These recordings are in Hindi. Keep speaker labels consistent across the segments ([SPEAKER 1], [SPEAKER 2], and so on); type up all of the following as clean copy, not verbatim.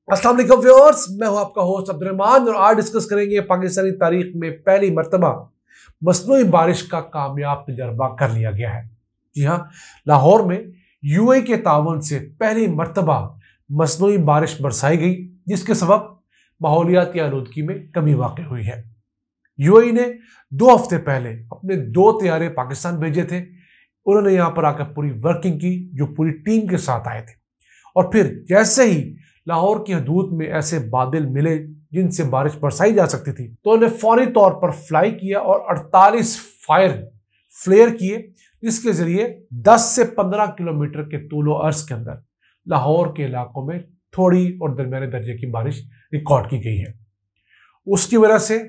[SPEAKER 1] अस्सलाम वालेकुम व्यूअर्स, मैं हूं आपका होस्ट अब्दुर्रहमान और आज डिस्कस करेंगे पाकिस्तानी तारीख में पहली मर्तबा मसनूई बारिश का कामयाब तजर्बा कर लिया गया है। जी हाँ, लाहौर में यूएई के तावन से पहली मर्तबा मसनूई बारिश बरसाई गई, जिसके सबब माहौलियाती आलूदगी में कमी वाक़ हुई है। यूएई ने 2 हफ्ते पहले अपने 2 तैयारे पाकिस्तान भेजे थे। उन्होंने यहाँ पर आकर पूरी वर्किंग की, जो पूरी टीम के साथ आए थे, और फिर जैसे ही लाहौर की हदूद में ऐसे बादल मिले जिनसे बारिश बरसाई जा सकती थी, तो उन्हें फौरी तौर पर फ्लाई किया और 48 फायर फ्लेयर किए, जिसके जरिए 10 से 15 किलोमीटर के तूलो अर्ज के अंदर लाहौर के इलाकों में थोड़ी और दरमियाने दर्जे की बारिश रिकॉर्ड की गई है। उसकी वजह से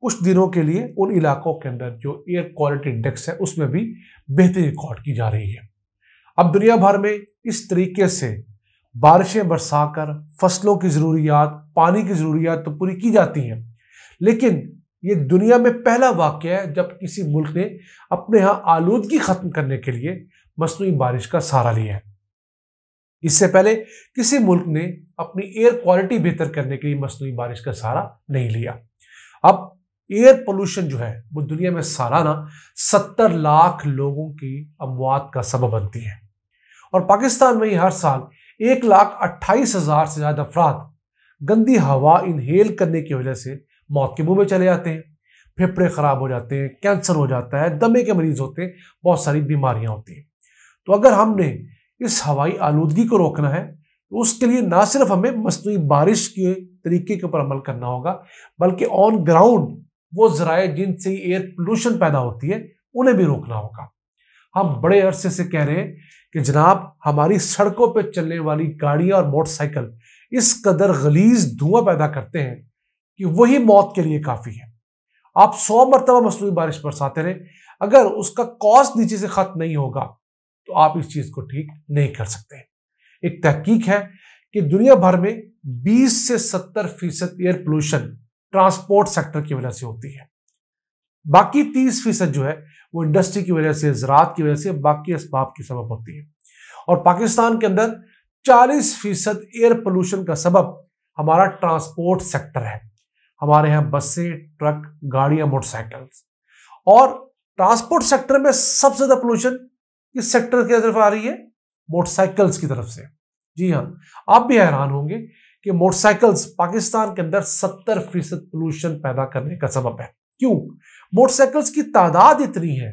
[SPEAKER 1] कुछ दिनों के लिए उन इलाकों के अंदर जो एयर क्वालिटी इंडेक्स है उसमें भी बेहतरी रिकॉर्ड की जा रही है। अब दुनिया भर में इस तरीके से बारिशें बरसाकर फसलों की ज़रूरियात, पानी की ज़रूरियात तो पूरी की जाती हैं, लेकिन ये दुनिया में पहला वाक़या है जब किसी मुल्क ने अपने यहाँ आलूदगी ख़त्म करने के लिए मसनूई बारिश का सहारा लिया है। इससे पहले किसी मुल्क ने अपनी एयर क्वालिटी बेहतर करने के लिए मसनूई बारिश का सहारा नहीं लिया। अब एयर पोल्यूशन जो है वो दुनिया में सालाना 70 लाख लोगों की अमवात का सबब बनती है, और पाकिस्तान में ही हर साल 1,28,000 से ज्यादा अफराद गंदी हवा इनहेल करने की वजह से मौत के मुंह में चले जाते हैं। फेफड़े खराब हो जाते हैं, कैंसर हो जाता है, दमे के मरीज होते हैं, बहुत सारी बीमारियां होती हैं। तो अगर हमने इस हवाई आलूदगी को रोकना है तो उसके लिए ना सिर्फ हमें मसनूई बारिश के तरीके के ऊपर अमल करना होगा, बल्कि ऑन ग्राउंड वो जराए जिनसे एयर पोल्यूशन पैदा होती है उन्हें भी रोकना होगा। हम बड़े अरसे से कह रहे हैं कि जनाब, हमारी सड़कों पर चलने वाली गाड़ियां और मोटरसाइकिल इस कदर गलीज धुआं पैदा करते हैं कि वही मौत के लिए काफी है। आप 100 मरतबा मसनूई बारिश बरसाते रहे, अगर उसका कॉस्ट नीचे से खत्म नहीं होगा तो आप इस चीज को ठीक नहीं कर सकते। एक तहकीक है कि दुनिया भर में 20 से 70% एयर पोल्यूशन ट्रांसपोर्ट सेक्टर की वजह से होती है। बाकी 30% जो है वो इंडस्ट्री की वजह से, ज़राअत की वजह से, बाकी असबाब की सबब होती है। और पाकिस्तान के अंदर 40% एयर पोल्यूशन का सबब हमारा ट्रांसपोर्ट सेक्टर है। हमारे यहाँ बसें, ट्रक, गाड़ियां, मोटरसाइकिल्स। और ट्रांसपोर्ट सेक्टर में सबसे ज्यादा पोल्यूशन किस सेक्टर की तरफ आ रही है? मोटरसाइकिल्स की तरफ से। जी हाँ, आप भी हैरान होंगे कि मोटरसाइकिल्स पाकिस्तान के अंदर 70% पोल्यूशन पैदा करने का सबब है। क्यों? मोटरसाइकिल्स की तादाद इतनी है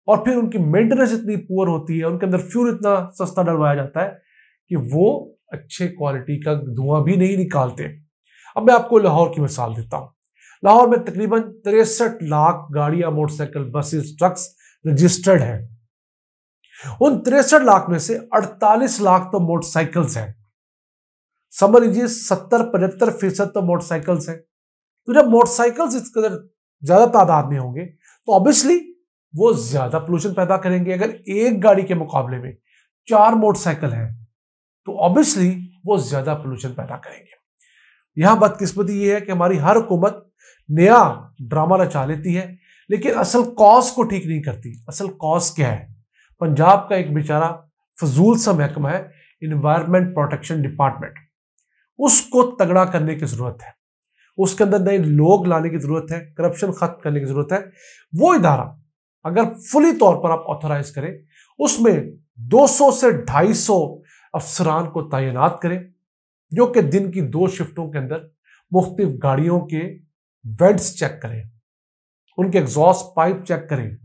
[SPEAKER 1] और फिर उनकी मेंटेनेंस इतनी पुअर होती है, उनके अंदर फ्यूल इतना सस्ता डलवाया जाता है कि वो अच्छे क्वालिटी का धुआं भी नहीं निकालते। अब मैं आपको लाहौर की मिसाल देता हूं। लाहौर में तकरीबन 63 लाख गाड़ियां, मोटरसाइकिल, बसेस, ट्रक्स रजिस्टर्ड हैं। उन 63 लाख में से 48 लाख तो मोटरसाइकिल्स हैं। समझ लीजिए 70-75% तो मोटरसाइकिल्स हैं। तो जब मोटरसाइकिल्स इस कदर ज्यादा तादाद में होंगे तो ऑब्वियसली वो ज्यादा पोल्यूशन पैदा करेंगे। अगर एक गाड़ी के मुकाबले में 4 मोटरसाइकिल हैं तो ऑब्वियसली वो ज्यादा पोल्यूशन पैदा करेंगे। यहां बदकिस्मती ये है कि हमारी हर हुकूमत नया ड्रामा रचा लेती है, लेकिन असल कॉज को ठीक नहीं करती। असल कॉज क्या है? पंजाब का एक बेचारा फजूल सा महकमा है, इन्वायरमेंट प्रोटेक्शन डिपार्टमेंट। उसको तगड़ा करने की जरूरत है, उसके अंदर नए लोग लाने की जरूरत है, करप्शन खत्म करने की जरूरत है। वो इदारा अगर फुली तौर पर आप ऑथोराइज करें, उसमें 200 से 250 अफसरान को तैनात करें, जो कि दिन की 2 शिफ्टों के अंदर मुख्तलिफ गाड़ियों के वेंट्स चेक करें, उनके एग्जॉस्ट पाइप चेक करें।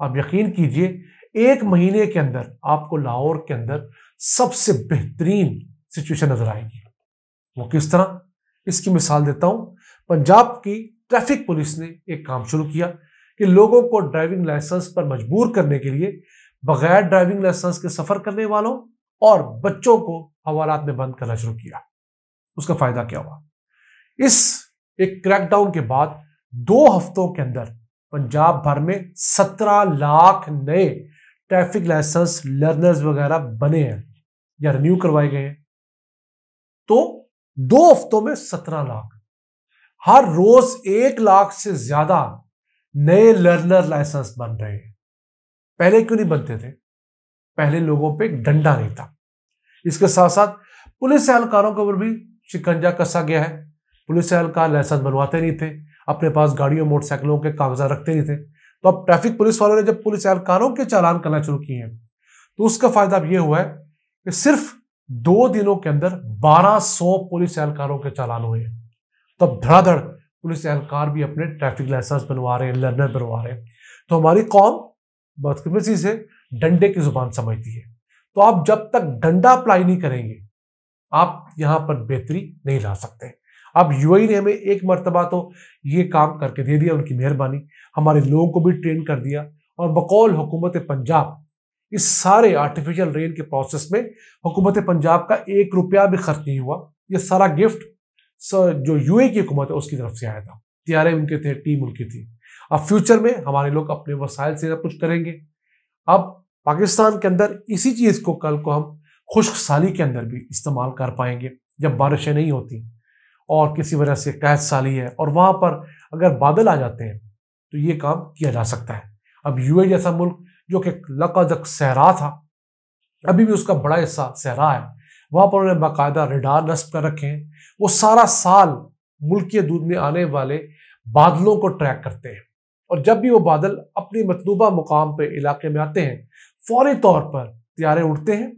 [SPEAKER 1] आप यकीन कीजिए 1 महीने के अंदर आपको लाहौर के अंदर सबसे बेहतरीन सिचुएशन नजर आएगी। वो किस तरह? इसकी मिसाल देता हूं। पंजाब की ट्रैफिक पुलिस ने एक काम शुरू किया कि लोगों को ड्राइविंग लाइसेंस पर मजबूर करने के लिए बगैर ड्राइविंग लाइसेंस के सफर करने वालों और बच्चों को हवालात में बंद करना शुरू किया। उसका फायदा क्या हुआ? इस एक क्रैकडाउन के बाद 2 हफ्तों के अंदर पंजाब भर में 17 लाख नए ट्रैफिक लाइसेंस लर्नर्स वगैरह बने हैं या रिन्यू करवाए गए हैं। तो 2 हफ्तों में 17 लाख, हर रोज 1 लाख से ज्यादा नए लर्नर लाइसेंस बन रहे हैं। पहले क्यों नहीं बनते थे? पहले लोगों पे डंडा नहीं था। इसके साथ साथ पुलिस एहलकारों के ऊपर भी शिकंजा कसा गया है। पुलिस एहलकार लाइसेंस बनवाते नहीं थे, अपने पास गाड़ियों मोटरसाइकिलों के कागजात रखते नहीं थे। तो अब ट्रैफिक पुलिस वालों ने जब पुलिस एहलकारों के चालान करना शुरू किए हैं तो उसका फायदा अब यह हुआ है कि सिर्फ 2 दिनों के अंदर 1200 पुलिस एहलकारों के चालान हुए हैं। तब धड़ाधड़ पुलिस एहलकार भी अपने ट्रैफिक लाइसेंस बनवा रहे हैं, लर्नर बनवा रहे हैं। तो हमारी कौम बदकिस्मती से डंडे की जुबान समझती है। तो आप जब तक डंडा अप्लाई नहीं करेंगे आप यहां पर बेहतरी नहीं ला सकते। अब यूएई ने हमें एक मर्तबा तो ये काम करके दे दिया, उनकी मेहरबानी, हमारे लोगों को भी ट्रेन कर दिया और बकौल हुकूमत पंजाब इस सारे आर्टिफिशियल रेन के प्रोसेस में हुकूमत पंजाब का 1 रुपया भी खर्च नहीं हुआ। ये सारा गिफ्ट जो यूएई की हुकूमत है उसकी तरफ से आया था। तैयारे उनके थे, टीम उनकी थी। अब फ्यूचर में हमारे लोग अपने वसाइल से सब कुछ करेंगे। अब पाकिस्तान के अंदर इसी चीज को कल को हम खुश्क साली के अंदर भी इस्तेमाल कर पाएंगे। जब बारिशें नहीं होती और किसी वजह से कहत साली है और वहां पर अगर बादल आ जाते हैं तो ये काम किया जा सकता है। अब यूएई जैसा मुल्क जो कि लकदक सहरा था, अभी भी उसका बड़ा हिस्सा सहरा है, वहां पर उन्होंने बाकायदा रेडार नस्ब कर रखे हैं। वो सारा साल मुल्क के दूध में आने वाले बादलों को ट्रैक करते हैं और जब भी वो बादल अपनी मतलूबा मुकाम पे इलाके में आते हैं फौरी तौर पर तैयारे उड़ते हैं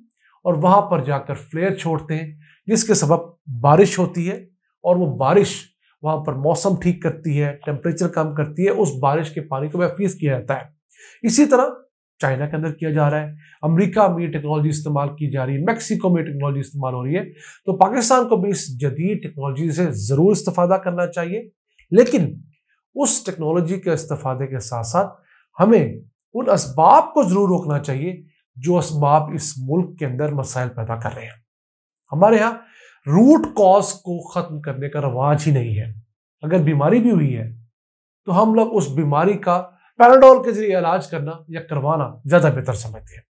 [SPEAKER 1] और वहां पर जाकर फ्लेयर छोड़ते हैं, जिसके सबब बारिश होती है और वो बारिश वहां पर मौसम ठीक करती है, टेम्परेचर कम करती है, उस बारिश के पानी को महफूज किया जाता है। इसी तरह चाइना के अंदर किया जा रहा है, अमेरिका में टेक्नोलॉजी इस्तेमाल की जा रही है, मैक्सिको में टेक्नोलॉजी इस्तेमाल हो रही है। तो पाकिस्तान को भी इस जदीद टेक्नोलॉजी से जरूर इस्तेफादा करना चाहिए, लेकिन उस टेक्नोलॉजी के इस्तेफादे के साथ साथ हमें उन असबाब को जरूर रोकना चाहिए जो असबाब इस मुल्क के अंदर मसाइल पैदा कर रहे हैं। हमारे यहाँ रूट कॉज को खत्म करने का रवाज ही नहीं है। अगर बीमारी भी हुई है तो हम लोग उस बीमारी का पैराडोल के जरिए इलाज करना या करवाना ज्यादा बेहतर समझते हैं।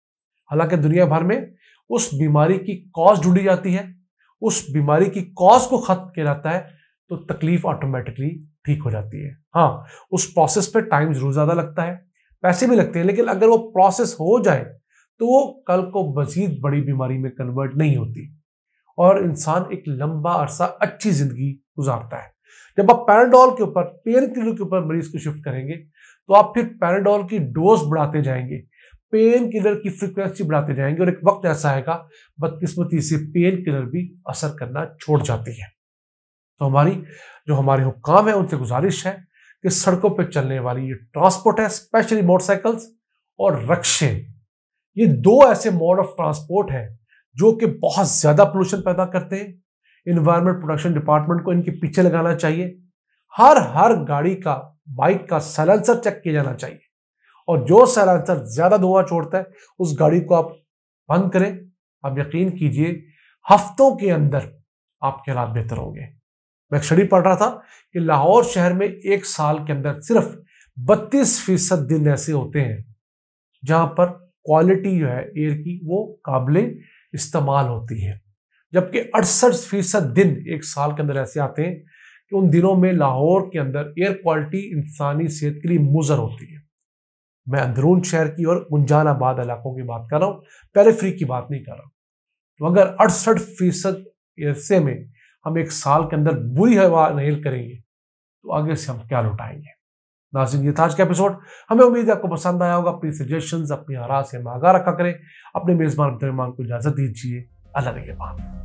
[SPEAKER 1] हालांकि दुनिया भर में उस बीमारी की कॉज ढूंढी जाती है, उस बीमारी की कॉज को खत्म किया जाता है तो तकलीफ ऑटोमेटिकली ठीक हो जाती है। हाँ, उस प्रोसेस पे टाइम जरूर ज्यादा लगता है, पैसे भी लगते हैं, लेकिन अगर वो प्रोसेस हो जाए तो वो कल को मजीद बड़ी बीमारी में कन्वर्ट नहीं होती और इंसान एक लंबा अरसा अच्छी जिंदगी गुजारता है। जब आप पैराडोल के ऊपर, पेन किलर के ऊपर मरीज को शिफ्ट करेंगे तो आप फिर पैराडोल की डोज बढ़ाते जाएंगे, पेन किलर की फ्रीक्वेंसी बढ़ाते जाएंगे और एक वक्त ऐसा आएगा बदकिस्मती से पेन किलर भी असर करना छोड़ जाती है। तो हमारे हुक्काम है उनसे गुजारिश है कि सड़कों पर चलने वाली ये ट्रांसपोर्ट है, स्पेशली मोटरसाइकिल्स और रक्शे, ये 2 ऐसे मोड ऑफ ट्रांसपोर्ट है जो कि बहुत ज्यादा पोल्यूशन पैदा करते हैं। इन्वायरमेंट प्रोटेक्शन डिपार्टमेंट को इनके पीछे लगाना चाहिए। हर गाड़ी का, बाइक का साइलेंसर चेक किया जाना चाहिए और जो साइलेंसर ज्यादा धुआं छोड़ता है उस गाड़ी को आप बंद करें। आप यकीन कीजिए हफ्तों के अंदर आपके हालात बेहतर होंगे। मैं एक स्टडी पढ़ रहा था कि लाहौर शहर में 1 साल के अंदर सिर्फ 32% दिन ऐसे होते हैं जहां पर क्वालिटी जो है एयर की वो काबिले इस्तेमाल होती है, जबकि 68% दिन 1 साल के अंदर ऐसे आते हैं कि उन दिनों में लाहौर के अंदर एयर क्वालिटी इंसानी सेहत के लिए मुज़र होती है। मैं अंदरून शहर की और गुंजानाबाद इलाकों की बात कर रहा हूँ, पेरिफेरी की बात नहीं कर रहा हूँ। तो अगर 68% ऐसे में हम 1 साल के अंदर बुरी हवा इनहेल करेंगे तो आगे से हम क्या लौटाएंगे। नाज़रीन, ये था आज का एपिसोड। हमें उम्मीद है आपको पसंद आया होगा। अपनी सजेशंस, अपनी आरा से हम आगाह रखा करें। अपने मेजबान अब्दुल रहमान को इजाजत दीजिए। अल्लाह निगहबान।